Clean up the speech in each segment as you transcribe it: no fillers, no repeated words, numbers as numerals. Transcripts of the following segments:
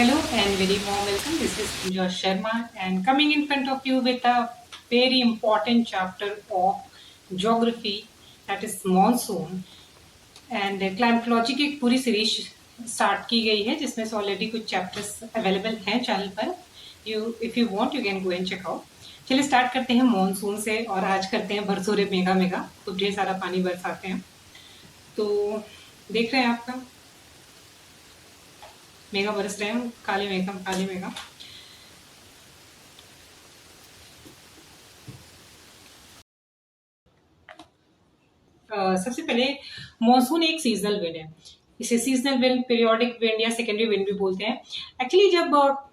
Hello and very warm welcome. This is Josh Sharma and coming in front of you with a very important chapter of geography, that is monsoon. And climatology की एक पूरी series start की गई है जिसमें से already कुछ chapters available हैं चैनल पर. If you want you can go and check out. चलिए स्टार्ट करते हैं मॉनसून से और आज करते हैं बरसोरे मेगा मेगा. तो ढेर सारा पानी बरसाते हैं. तो देख रहे हैं आपका मेगा बरस रहे हैं, काले मेघा काले मेघा. सबसे पहले मॉनसून एक सीजनल विंड है. इसे सीजनल विंड, पीरियोडिक विंड या सेकेंडरी विंड भी बोलते हैं. एक्चुअली जब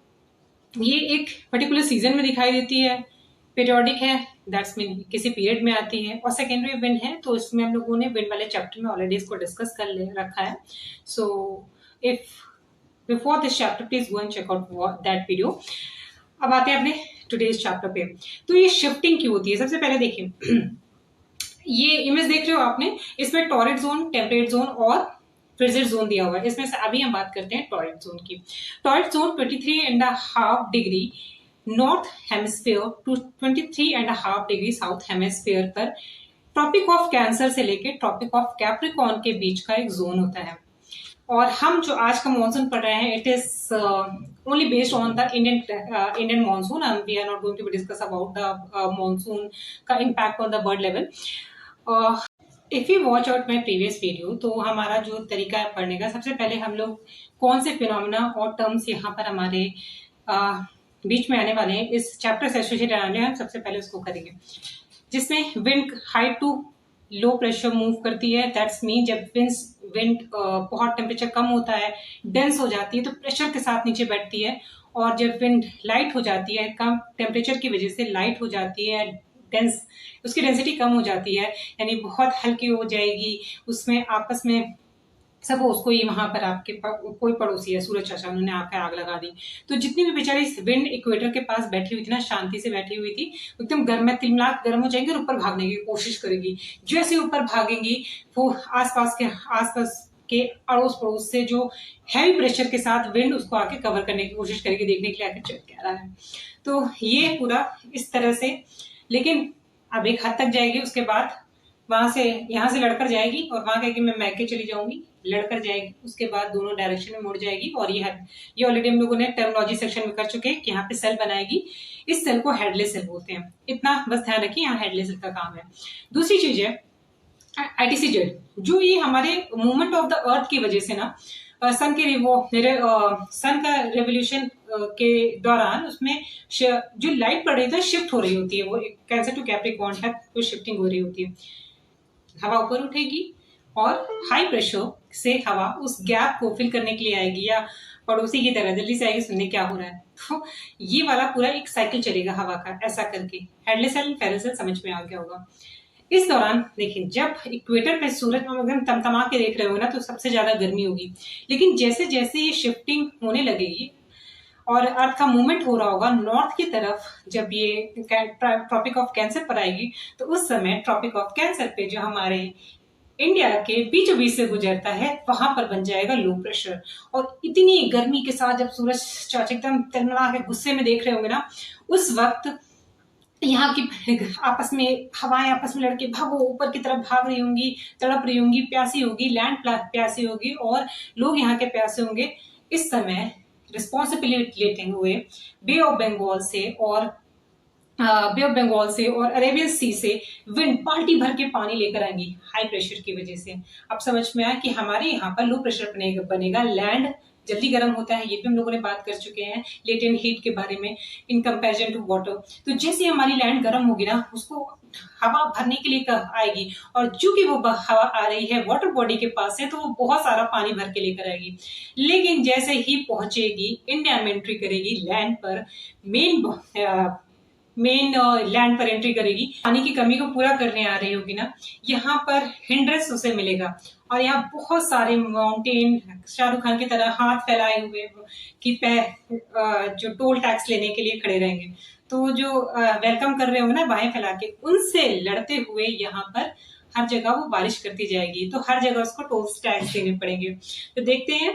ये एक पर्टिकुलर सीजन में दिखाई देती है, पीरियोडिक है दैट्स मीन किसी पीरियड में आती है, और सेकेंडरी विंड है तो इसमें हम लोगों ने विंड वाले चैप्टर में ऑलरेडी इसको डिस्कस कर ले रखा है. So if before this chapter please go and check out that video. अब आते हैं अपने टुडेज चैप्टर पे. तो ये शिफ्टिंग क्यों होती है? सबसे पहले देखिए ये इमेज देख रहे हो आपने, इसमें टॉरिड जोन, टेम्परेट जोन और फ्रिजिड जोन दिया हुआ है. इसमें से अभी हम बात करते हैं टॉरिड जोन की. Torrid zone 23.5 degree north hemisphere to 23.5 degree south hemisphere पर ट्रॉपिक ऑफ कैंसर से लेकर ट्रॉपिक ऑफ कैप्रिकॉर्न के बीच का एक जोन होता है. और हम जो आज का मानसून पढ़ रहे हैं it is only based on the Indian monsoon. We are not going to discuss about the monsoon का impact on the bird level. If you watch out my previous video तो हमारा जो तरीका है पढ़ने का, सबसे पहले हम लोग कौन से फिनोमिना और टर्म्स यहाँ पर हमारे बीच में आने वाले हैं इस चैप्टर से एसोसिएटेड आने हैं, सबसे पहले उसको करेंगे. जिसमें wind high to low pressure move करती है. दैट्स मीन जब विंड बहुत टेम्परेचर कम होता है, डेंस हो जाती है तो प्रेशर के साथ नीचे बैठती है. और जब विंड लाइट हो जाती है, कम टेम्परेचर की वजह से लाइट हो जाती है, डेंस उसकी डेंसिटी कम हो जाती है, यानी बहुत हल्की हो जाएगी. उसमें आपस में सपोज कोई वहां पर आपके कोई पड़ोसी है, सूरज चाचा, उन्होंने आकर आग लगा दी, तो जितनी भी बेचारी विंड इक्वेटर के पास बैठी हुई थी ना, शांति से बैठी हुई थी, एकदम गर्म तिलमिलाक गर्म हो जाएंगी और ऊपर भागने की कोशिश करेगी. जैसे ऊपर भागेंगी वो आसपास के अड़ोस पड़ोस से जो हैवी प्रेशर के साथ विंड उसको आके कवर करने की कोशिश करेगी, देखने के लिए आके चल क्या रहा है. तो ये पूरा इस तरह से, लेकिन अब एक हद तक जाएगी, उसके बाद वहां से यहाँ से लड़कर जाएगी और वहां कहेगी मैं मैके चली जाऊंगी, लड़कर जाएगी, उसके बाद दोनों डायरेक्शन में मुड़ जाएगी. और ये ऑलरेडी हम लोगों ने टर्मिनोलॉजी सेक्शन में कर चुके हैं कि यहाँ पे सेल बनाएगी. इस सेल को हेडलेस सेल बोलते हैं. इतना बस ध्यान रखिए, यहाँ हेडलेस सेल का काम है. दूसरी चीज है ITCZ, जो ये हमारे मूवमेंट ऑफ द अर्थ की वजह से ना सन का रेवोल्यूशन के दौरान उसमें जो लाइट पड़ रही है शिफ्ट हो रही होती है, वो कैंसर टू कैप्रिकॉर्न तक तो शिफ्टिंग हो रही होती है. हवा ऊपर उठेगी और हाई प्रेशर से हवा उस गैप को फिल करने के लिए आएगी, या पड़ोसी की तरह जल्दी से आएगी सुनने क्या हो रहा है. तो ये वाला पूरा एक साइकिल चलेगा हवा का, ऐसा करके. हेडलेस सेल, फेरल सेल समझ में आ गया होगा. इस दौरान देखिए जब इक्वेटर पे सूरज में एकदम तमतमा के देख रहे हो ना तो सबसे ज्यादा गर्मी होगी. लेकिन जैसे जैसे ये शिफ्टिंग होने लगेगी और अर्थ का मूवमेंट हो रहा होगा नॉर्थ की तरफ, जब ये ट्रॉपिक ऑफ कैंसर पर आएगी तो उस समय ट्रॉपिक ऑफ कैंसर पे जो हमारे इंडिया के बीचों बीच से गुजरता है वहां पर बन जाएगा लो प्रेशर. और इतनी गर्मी के साथ जब सूरज चाचा एकदम तिलमिला के गुस्से में देख रहे होंगे ना, उस वक्त यहाँ की आपस में हवाएं आपस में लड़के भागो ऊपर की तरफ भाग रही होंगी, तड़प रही होंगी, प्यासी होगी, लैंड प्यासी होगी और लोग यहाँ के प्यासे होंगे. इस समय रिस्पॉन्सिबिलिटी लेते हुए बे ऑफ बंगाल से और अरेबियन सी से विंड बाल्टी भर के पानी लेकर आएंगी हाई प्रेशर की वजह से. अब समझ में आया कि हमारे यहाँ पर लो प्रेशर बनेगा, लैंड जल्दी गर्म होता है. ये भी हम लोगों ने बात कर चुके हैं लेटेंट हीट के बारे में इन कंपैरिजन टू वाटर. तो जैसे हमारी लैंड गर्म होगी ना, उसको हवा भरने के लिए आएगी, और चूंकि वो हवा आ रही है वाटर बॉडी के पास से तो वो बहुत सारा पानी भर के लेकर आएगी. लेकिन जैसे ही पहुंचेगी इंडिया में एंट्री करेगी लैंड पर, मेन लैंड पर एंट्री करेगी, पानी की कमी को पूरा करने आ रही होगी ना, यहाँ पर हिंड्रेंस उसे मिलेगा. और यहाँ बहुत सारे माउंटेन शाहरुख खान की तरह हाथ फैलाए हुए कि पैर जो टोल टैक्स लेने के लिए खड़े रहेंगे, तो जो वेलकम कर रहे होंगे ना बाहें फैला के, उनसे लड़ते हुए यहाँ पर हर जगह वो बारिश करती जाएगी. तो हर जगह उसको टोल टैक्स देने पड़ेंगे. तो देखते हैं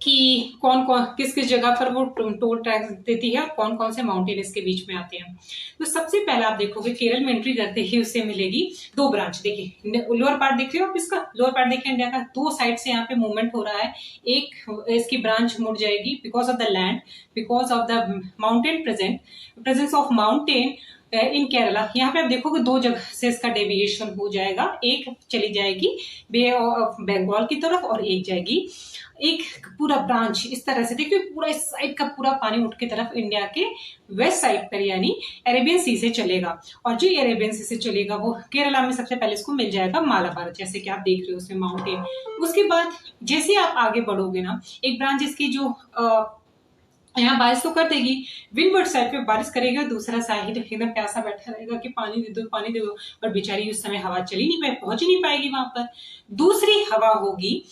कि कौन कौन किस किस जगह पर वो टोल टैक्स देती है और कौन कौन से माउंटेन इसके बीच में आते हैं। तो सबसे पहले आप देखोगे केरल में एंट्री करते ही उससे मिलेगी दो ब्रांच। देखिए लोअर पार्ट देख रहे हो आप, इसका लोअर पार्ट देखिए इंडिया का, दो साइड से यहाँ पे मूवमेंट हो रहा है। एक इसकी ब्रांच मुड़ जाएगी because of the land, because of the mountain presence of mountain in Kerala. यहाँ पे आप देखोगे दो जगह से इसका डेविएशन हो जाएगा, एक चली जाएगी बे ऑफ बंगाल की तरफ और एक जाएगी एक पूरा ब्रांच इस तरह से। देखिए पूरा इस साइड का पूरा पानी उठ के तरफ इंडिया के वेस्ट साइड पर यानी अरेबियन सी से चलेगा, और जो अरेबियन सी से चलेगा वो केरला में सबसे पहले इसको मिल जाएगा मालाबार, जैसे कि आप देख रहे हो उसमें माउंटेन। उसके बाद जैसे आप आगे बढ़ोगे ना, एक ब्रांच इसकी जो यहाँ बारिश तो कर देगी, विंडवर्ड साइड पे बारिश करेगी और दूसरा साइड एकदम प्यासा बैठा रहेगा कि पानी दे दो पानी दे दो, पर बेचारी उस समय हवा चली नहीं पाए, पहुंच ही नहीं पाएगी वहां पर। दूसरी हवा होगी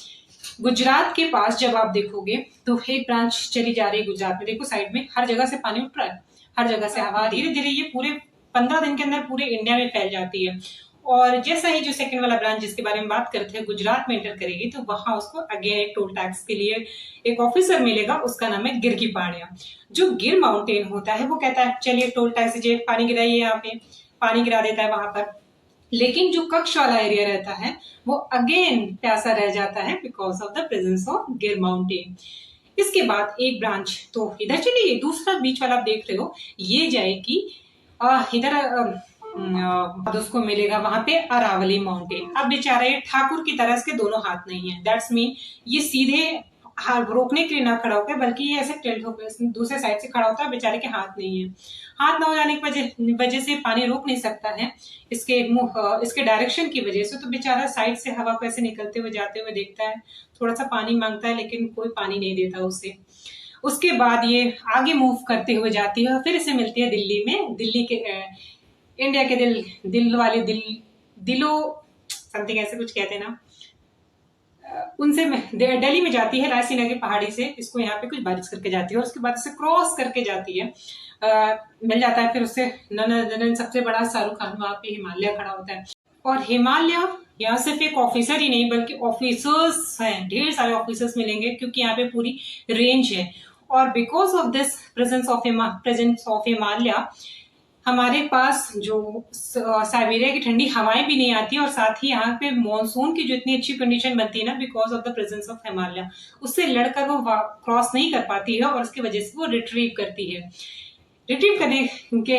गुजरात के पास। जब आप देखोगे तो एक ब्रांच चली जा रही है गुजरात में, देखो साइड में हर जगह से पानी उठ रहा है, हर जगह से हवा धीरे धीरे ये पूरे 15 दिन के अंदर पूरे इंडिया में फैल जाती है। और जैसा ही जो सेकंड वाला ब्रांच जिसके बारे में बात करते हैं गुजरात में एंटर करेगी, तो वहां उसको अगेन एक टोल टैक्स के लिए एक ऑफिसर मिलेगा, उसका नाम है गिर की पहाड़ियां। जो गिर माउंटेन होता है वो कहता है चलिए टोल टैक्स दीजिए, पानी गिराइए, यहाँ पे पानी गिरा देता है वहां पर। लेकिन जो कक्ष वाला एरिया रहता है वो अगेन प्यासा रह जाता है because of the presence of गिर माउंटेन। इसके बाद एक ब्रांच तो इधर चलिए, दूसरा बीच वाला आप देख रहे हो ये जाएगी इधर उसको मिलेगा वहां पे अरावली माउंटेन। अब बेचारा ये ठाकुर की तरह इसके दोनों हाथ नहीं है, दैट्स मीन ये सीधे रोकने के लिए ना खड़ा होकर, बल्कि ये ऐसे टिल्ट होकर दूसरे साइड से खड़ा होता है, बेचारे के हाथ नहीं है। हाथ ना हो जाने की वजह से पानी रोक नहीं सकता है इसके मुंह इसके डायरेक्शन की वजह से, तो बेचारा साइड से हवा को ऐसे निकलते हुए जाते हुए देखता है, थोड़ा सा पानी मांगता है लेकिन कोई पानी नहीं देता उसे। उसके बाद ये आगे मूव करते हुए जाती है और फिर इसे मिलती है दिल्ली में। दिल्ली के इंडिया के दिल वाले दिलो समथिंग ऐसे कुछ कहते हैं ना, उनसे दिल्ली में जाती है रायसीना की पहाड़ी से, इसको यहाँ पे कुछ बारिश करके जाती है और उसके बाद इसे क्रॉस करके जाती है। मिल जाता है फिर उससे नन सबसे बड़ा शाहरुख खान वहां पे हिमालय खड़ा होता है। और हिमालय यहाँ सिर्फ एक ऑफिसर ही नहीं बल्कि ऑफिसर्स हैं, ढेर सारे ऑफिसर्स मिलेंगे क्योंकि यहाँ पे पूरी रेंज है। और because of this presence of Himalaya हमारे पास जो साइबेरिया की ठंडी हवाएं भी नहीं आती, और साथ ही यहाँ पे मॉनसून की जो इतनी अच्छी कंडीशन बनती है ना because of the presence of Himalaya, उससे लड़कर वो क्रॉस नहीं कर पाती है और उसकी वजह से वो रिट्रीव करती है। रिट्रीव करने के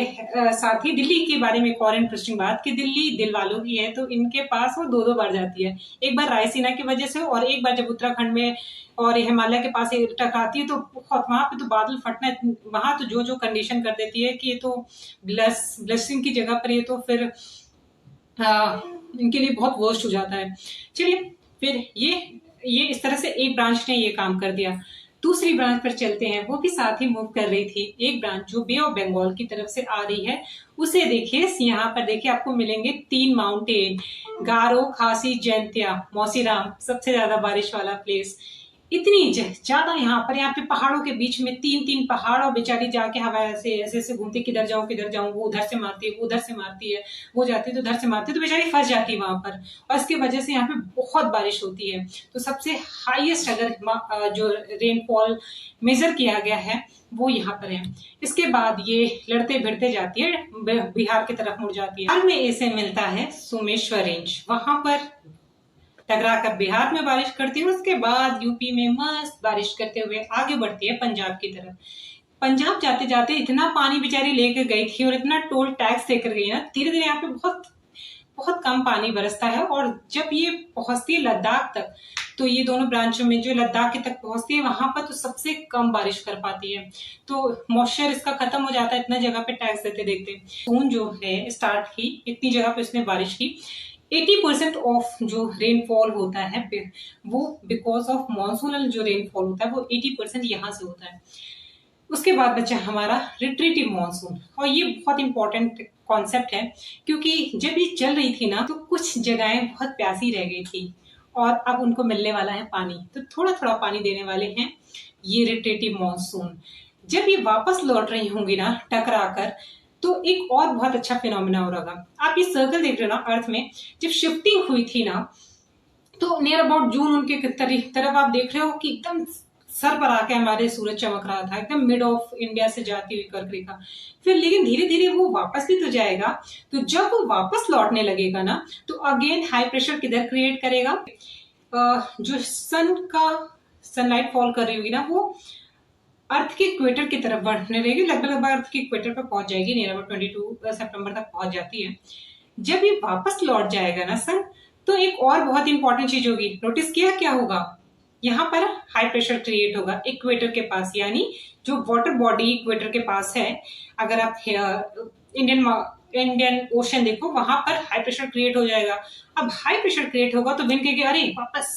साथ ही दिल्ली के बारे में एक और इंटरेस्टिंग बात कि दिल्ली दिल वालों की है, तो इनके पास वो दो बार जाती है, एक बार रायसीना की वजह से और एक बार जब उत्तराखंड में और हिमालय के पास टकराती है तो बहुत वहां पे तो बादल फटना, वहां तो जो कंडीशन कर देती है कि ये तो ब्लेसिंग की जगह पर ये तो फिर इनके लिए बहुत वर्स्ट हो जाता है। चलिए फिर ये इस तरह से एक ब्रांच ने ये काम कर दिया। दूसरी ब्रांच पर चलते हैं, वो भी साथ ही मूव कर रही थी। एक ब्रांच जो बे ऑफ बंगाल की तरफ से आ रही है उसे देखिए, यहाँ पर देखिए आपको मिलेंगे 3 माउंटेन, गारो, खासी, जैंतिया, मौसीराम, सबसे ज्यादा बारिश वाला प्लेस। इतनी ज्यादा यहाँ पे पहाड़ों के बीच में 3 पहाड़, और बेचारी जाके हवा ऐसे ऐसे घूमती, किधर जाऊं, वो उधर से मारती है, वो उधर से मारती है, वो जाती है तो उधर से मारती है, तो बेचारी फंस जाती है वहां पर, और इसकी वजह से यहाँ पे बहुत बारिश होती है। तो सबसे हाईएस्ट अगर जो रेनफॉल मेजर किया गया है वो यहाँ पर है। इसके बाद ये लड़ते भिड़ते जाती है, बिहार की तरफ मुड़ जाती है। बिहार में इसे मिलता है सोमेश्वर रेंज, वहां पर टकरा कर बिहार में बारिश करती है, उसके बाद यूपी में मस्त बारिश करते हुए आगे बढ़ती है पंजाब की तरफ। पंजाब जाते जाते इतना पानी बेचारी लेकर गई थी और इतना टोल टैक्स देकर गई ना, धीरे धीरे यहाँ पे बहुत बहुत कम पानी बरसता है, और जब ये पहुंचती है लद्दाख तक, तो ये दोनों ब्रांचों में जो लद्दाख की तक पहुंचती है वहां पर तो सबसे कम बारिश कर पाती है, तो मॉइस्चर इसका खत्म हो जाता है इतना जगह पे टैक्स देते देखते। जून जो है स्टार्ट की, इतनी जगह पे इसने बारिश की। 80% ऑफ जो रेनफॉल होता है वो बिकॉज ऑफ मॉनसूनल जो रेनफॉल होता है वो 80% यहाँ से होता है। उसके बाद बचा हमारा रिट्रीटिव मॉनसून, और ये बहुत इंपॉर्टेंट कॉन्सेप्ट है क्योंकि जब ये चल रही थी ना तो कुछ जगहें बहुत प्यासी रह गई थी और अब उनको मिलने वाला है पानी, तो थोड़ा थोड़ा पानी देने वाले हैं ये रिट्रीटिव मॉनसून। जब ये वापस लौट रही होंगी ना टकरा कर, तो एक और बहुत अच्छा फिनोमिना हो रहा। आप ये सर्कल देख रहे हो ना अर्थ में, जब शिफ्टिंग हुई थी ना तो नियर अबाउट जून उनके तरफ आप देख रहे हो कि एकदम सर पर आके हमारे सूरज चमक रहा था, एकदम मिड ऑफ इंडिया से जाती हुई कर्क रेखा। फिर लेकिन धीरे धीरे वो वापस भी तो जाएगा, तो जब वो वापस लौटने लगेगा ना, तो अगेन हाई प्रेशर किधर क्रिएट करेगा, जो सन का सनलाइट फॉल कर रही होगी ना, वो अर्थ के इक्वेटर की तरफ बढ़ने रहेगी, लगभग लगभग अर्थ के इक्वेटर पर पहुंच जाएगी, नियर अबाउट 22 सितंबर तक पहुंच जाती है। जब ये वापस लौट जाएगा ना सन, तो एक और बहुत इंपॉर्टेंट चीज होगी, नोटिस किया क्या होगा, यहाँ पर हाई प्रेशर क्रिएट होगा इक्वेटर के पास, यानी जो वाटर बॉडी इक्वेटर के पास है, अगर आप इंडियन ओशन देखो, वहां पर हाई प्रेशर क्रिएट हो जाएगा। अब हाई प्रेशर क्रिएट होगा तो विंड कहेगी अरे वापस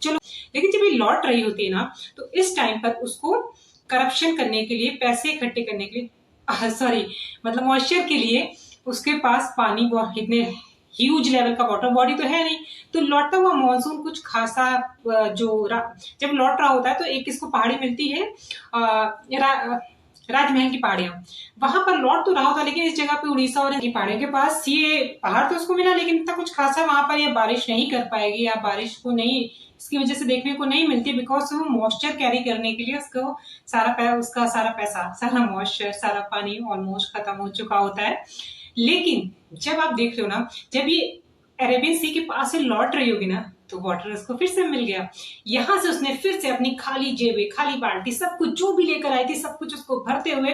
चलो, लेकिन जब ये लौट रही होती है ना, तो इस टाइम पर उसको करप्शन करने के लिए, पैसे इकट्ठे करने के लिए, सॉरी मतलब मॉइस्चर के लिए, उसके पास पानी इतने ह्यूज लेवल का वाटर बॉडी तो है नहीं, तो लौटता हुआ मानसून कुछ खासा जब लौट रहा होता है तो एक इसको पहाड़ी मिलती है, राजमहल की पहाड़ियां, वहां पर लौट तो रहा होता, लेकिन इस जगह पे उड़ीसा और की पहाड़ियों के पास ये पहाड़ तो उसको मिला, लेकिन इतना कुछ खासा वहां पर ये बारिश नहीं कर पाएगी, या बारिश को नहीं इसकी वजह से देखने को नहीं मिलती, बिकॉज वो मॉइस्चर कैरी करने के लिए उसका सारा पैसा, सारा मॉइस्चर, सारा पानी ऑलमोस्ट खत्म हो चुका होता है। लेकिन जब आप देख रहे हो ना, जब ये अरेबियन सी के पास से लौट रही होगी ना, तो वाटर उसको फिर से मिल गया, यहां से उसने फिर से अपनी खाली जेबें, खाली बाल्टी, सब कुछ जो भी लेकर आई थी सब कुछ उसको भरते हुए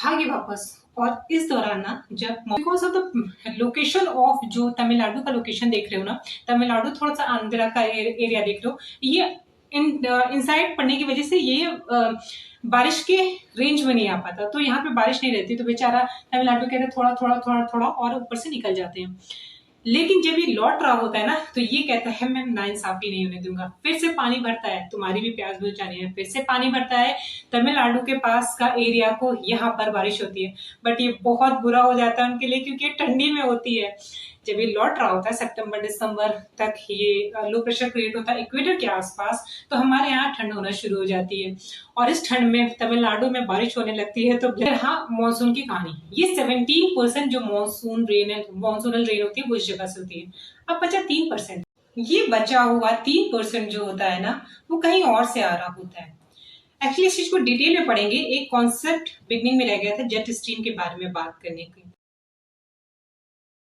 भागी वापस। और इस दौरान ना, जब because of the location of, जो तमिलनाडु का लोकेशन देख रहे हो ना, तमिलनाडु थोड़ा सा आंध्रा का एरिया देख रहे हो, ये इनसाइड पड़ने की वजह से ये बारिश के रेंज में नहीं आ पाता, तो यहाँ पे बारिश नहीं रहती, तो बेचारा तमिलनाडु के थोड़ा थोड़ा थोड़ा थोड़ा और ऊपर से निकल जाते हैं। लेकिन जब ये लौट रहा होता है ना, तो ये कहता है मैं नाइंसाफी नहीं होने दूंगा, फिर से पानी भरता है, तुम्हारी भी प्यास बुझ जानी है, फिर से पानी भरता है तमिलनाडु के पास का एरिया को, यहाँ पर बारिश होती है, बट ये बहुत बुरा हो जाता है उनके लिए, क्योंकि ठंडी में होती है। जब ये लौट रहा होता है सितंबर दिसंबर तक, ये लो प्रेशर क्रिएट होता है इक्वेटर के आसपास, तो हमारे यहाँ ठंड होना शुरू हो जाती है, और इस ठंड में तमिलनाडु में बारिश होने लगती है। तो हाँ, मानसून की कहानी, ये 17% जो मानसूनल रेन होती है वो इस जगह से होती है। अब बचा 3%, ये बचा हुआ 3% जो होता है ना, वो कहीं और से आ रहा होता है। एक्चुअली इस चीज को डिटेल में पढ़ेंगे, एक कॉन्सेप्ट बिगनिंग में रह गया था जेट स्ट्रीम के बारे में बात करने की।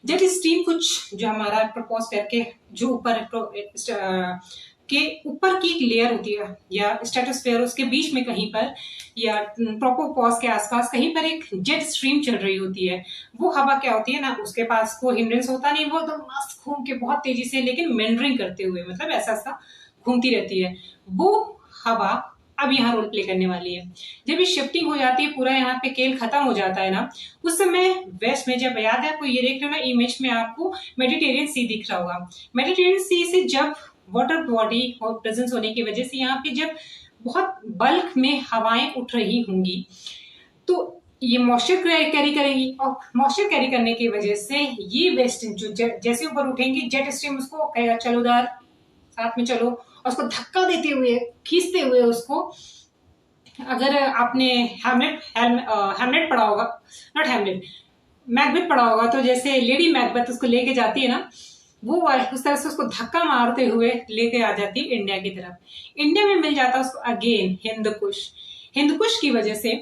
जेट स्ट्रीम कुछ जो हमारा ट्रोपोस्फेयर के जो ऊपर की एक लेयर होती है, या स्ट्रेटोस्फेयर, उसके बीच में कहीं पर, या ट्रोपोपॉज के आसपास कहीं पर एक जेट स्ट्रीम चल रही होती है। वो हवा क्या होती है ना, उसके पास कोई हिंड्रेंस होता नहीं, वो तो मस्त घूम के बहुत तेजी से, लेकिन मेंडरिंग करते हुए, मतलब ऐसा ऐसा घूमती रहती है। वो हवा अब यहाँ रोल प्ले करने वाली है। जब ये शिफ्टिंग हो जाती है, पूरा यहाँ पे केल खत्म हो जाता है ना, उस समय वेस्ट में, जब याद है आपको, ये देख रहे हो ना इमेज में, आपको मेडिटेरियन सी दिख रहा होगा। मेडिटेरियन सी से जब वाटर बॉडी प्रेजेंस होने की वजह से यहाँ पे जब बहुत बल्क में हवाएं उठ रही होंगी, तो ये मॉइस्चर कैरी करेंगी, और मॉइस्चर कैरी करने की वजह से ये वेस्ट जो जैसे ऊपर उठेंगी, जेट स्ट्रीम उसको कहेगा चलो उधर साथ में चलो, और उसको धक्का देते हुए, खींचते हुए उसको, अगर आपने हैमलेट पढ़ा होगा, नॉट हैमलेट, मैकबेथ पढ़ा होगा, तो जैसे लेडी मैकबेथ उसको लेके जाती है ना, वो उस तरह से उसको धक्का मारते हुए लेके आ जाती है इंडिया की तरफ। इंडिया में मिल जाता है उसको अगेन हिंदकुश। हिंदकुश की वजह से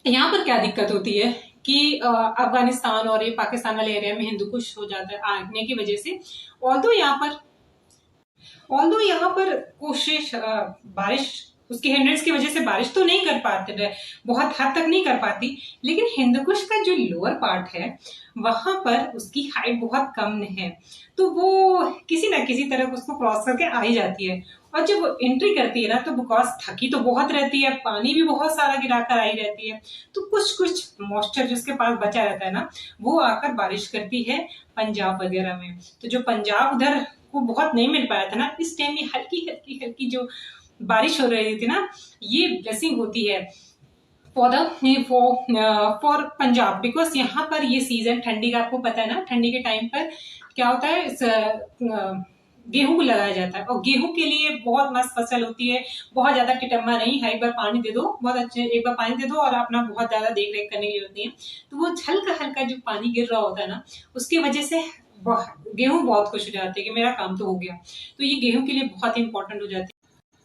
यहाँ पर क्या दिक्कत होती है कि अफगानिस्तान और ये पाकिस्तान वाले एरिया में हिंदुकुश हो जाता है आने की वजह से। ऑल्दो यहाँ पर कोशिश बारिश, उसके हिंड्रेंस की वजह से बारिश तो नहीं कर पाते, बहुत हद तक नहीं कर पाती, लेकिन हिंदुकुश का जो लोअर पार्ट है वहां पर उसकी हाइट बहुत कम है, तो वो किसी ना किसी तरह उसको क्रॉस करके आ ही जाती है। और जब वो एंट्री करती है ना, तो बिकॉज थकी तो बहुत रहती है, पानी भी बहुत सारा गिरा कर आई रहती है, तो कुछ कुछ मॉइस्चर जिसके पास बचा रहता है ना, वो आकर बारिश करती है पंजाब वगैरह में। तो जो पंजाब उधर को बहुत नहीं मिल पाया था ना, इस टाइम में हल्की हल्की हल्की जो बारिश हो रही थी ना, ये ब्लेसिंग होती है फॉर पंजाब, बिकॉज यहाँ पर ये सीजन ठंडी का, आपको पता है ना, ठंडी के टाइम पर क्या होता है, गेहूं को लगाया जाता है, और गेहूं के लिए बहुत मस्त फसल होती है, बहुत ज्यादा टिटम्मा नहीं है, एक बार पानी दे दो, बहुत अच्छे, एक बार पानी दे दो और अपना बहुत ज्यादा देख रेख करने की जरूरत नहीं है, तो वो हल्का हल्का जो पानी गिर रहा होता है ना, उसकी वजह से गेहूं बहुत खुश हो जाते हैं कि मेरा काम तो हो गया। तो ये गेहूं के लिए बहुत इंपॉर्टेंट हो जाती है।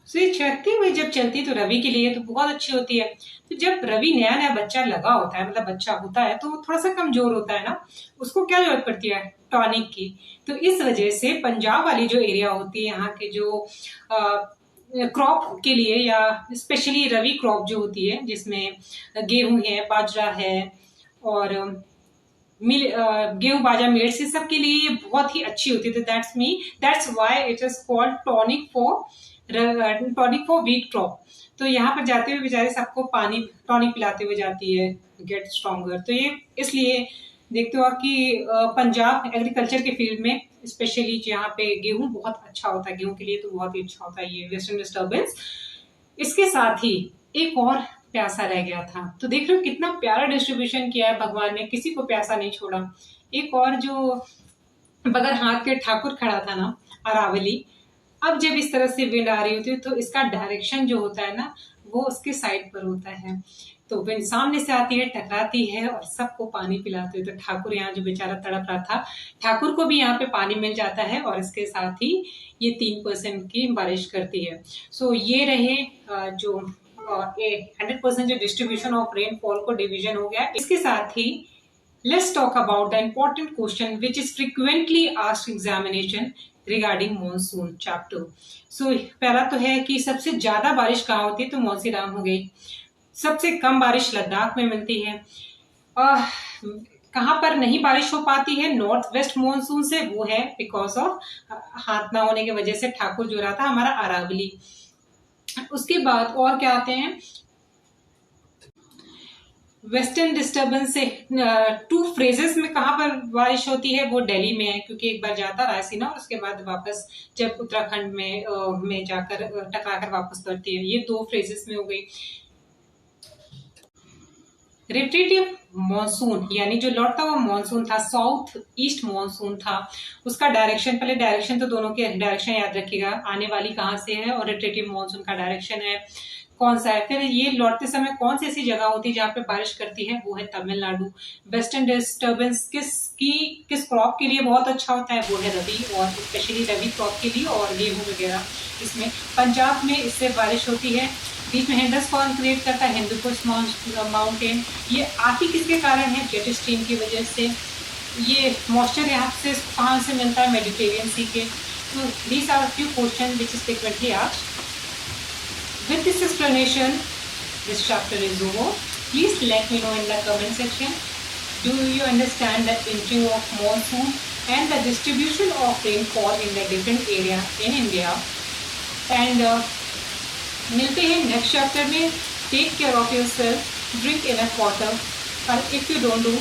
तो ये चढ़ती हुई जब चलती तो रवि के लिए तो बहुत अच्छी होती है। तो जब रवि नया नया बच्चा लगा होता है, मतलब बच्चा होता है, तो थोड़ा सा कमजोर होता है ना, उसको क्या जरूरत पड़ती है, टॉनिक की। तो इस वजह से पंजाब वाली जो एरिया होती है, यहाँ के जो क्रॉप के लिए, या स्पेशली रवि क्रॉप जो होती है, जिसमें गेहूं है, बाजरा है, और गेहूं बाजरा मिलेट से सब के लिए ये बहुत ही अच्छी होती है। तो that's why it is called tonic for wheat crop. तो यहाँ पर जाते हुए बेचारे सबको पानी टॉनिक पिलाते हुए जाती है, गेट स्ट्रॉन्गर। तो ये इसलिए देखते हो कि पंजाब एग्रीकल्चर के फील्ड में स्पेशली यहाँ पे गेहूं बहुत अच्छा होता है, गेहूं के लिए तो बहुत ही अच्छा होता है ये वेस्टर्न डिस्टर्बेंस। इसके साथ ही एक और प्यासा रह गया था। तो देख रहे हो कितना प्यारा डिस्ट्रीब्यूशन किया है भगवान ने, किसी को प्यासा नहीं छोड़ा। एक और जो बगैर हाथ के ठाकुर खड़ा था ना, अरावली, अब जब इस तरह से विंड आ रही होती है तो इसका डायरेक्शन जो होता है ना, वो उसके साइड पर होता है। तो विंड सामने से आती है, टकराती है और सबको पानी पिलाती है। तो ठाकुर यहाँ जो बेचारा तड़प रहा था, ठाकुर को भी यहाँ पे पानी मिल जाता है, और इसके साथ ही ये 3% की बारिश करती है। सो ये रहे जो 100% जो डिस्ट्रीब्यूशन ऑफ रेनफॉल को डिवीजन हो गया। इसके साथ ही let's talk about the important question which is frequently asked examination regarding monsoon chapter. So पहला तो है कि सबसे ज्यादा बारिश कहाँ होती है, तो मौसीराम हो गई। सबसे कम बारिश लद्दाख में मिलती है। कहाँ पर नहीं बारिश हो पाती है नॉर्थ वेस्ट मॉनसून से, वो है बिकॉज ऑफ हाथ ना होने की वजह से ठाकुर जो रहा था हमारा अरावली। उसके बाद और क्या आते हैं, वेस्टर्न डिस्टर्बेंस से 2 फ्रेजेस में कहाँ पर बारिश होती है, वो दिल्ली में है, क्योंकि एक बार जाता रायसीना और उसके बाद वापस जब उत्तराखंड में जाकर टकरा कर वापस पड़ती है। ये 2 फ्रेजेस में हो गई। रिट्रीटिव मॉनसून यानी जो लौटता हुआ मॉनसून था, साउथ ईस्ट मॉनसून था, उसका डायरेक्शन, पहले डायरेक्शन तो दोनों के डायरेक्शन याद रखिएगा, आने वाली कहाँ से है, और रिट्रीटिव मॉनसून का डायरेक्शन है कौन सा है। फिर ये लौटते समय कौन सी ऐसी जगह होती है जहाँ पे बारिश करती है, वो है तमिलनाडु। वेस्टर्न डिस्टर्बेंस किस क्रॉप के लिए बहुत अच्छा होता है, वो है रबी, और स्पेशली रबी क्रॉप के लिए और गेहूं वगैरह। इसमें पंजाब में इससे बारिश होती है। बीच में हिंदुस्तान क्रिएट करता है हिंदुकुश माउंटेन। ये आती किसके कारण है, जेट स्ट्रीम की वजह से। ये मॉइस्चर यहाँ से कहाँ से मिलता है, मेडिटेरियन सी के। तो these are few question which is frequently asked. With this explanation, this chapter is over. Please let me know in the comment section. Do you understand the entry of monsoon and the distribution of rainfall in the different area in India? And मिलते हैं next chapter में. Take care of yourself. Drink enough water. And if you don't do,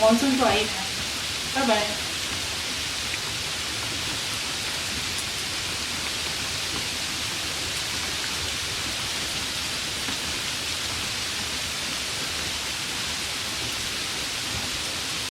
monsoon तो आएगा. Bye bye.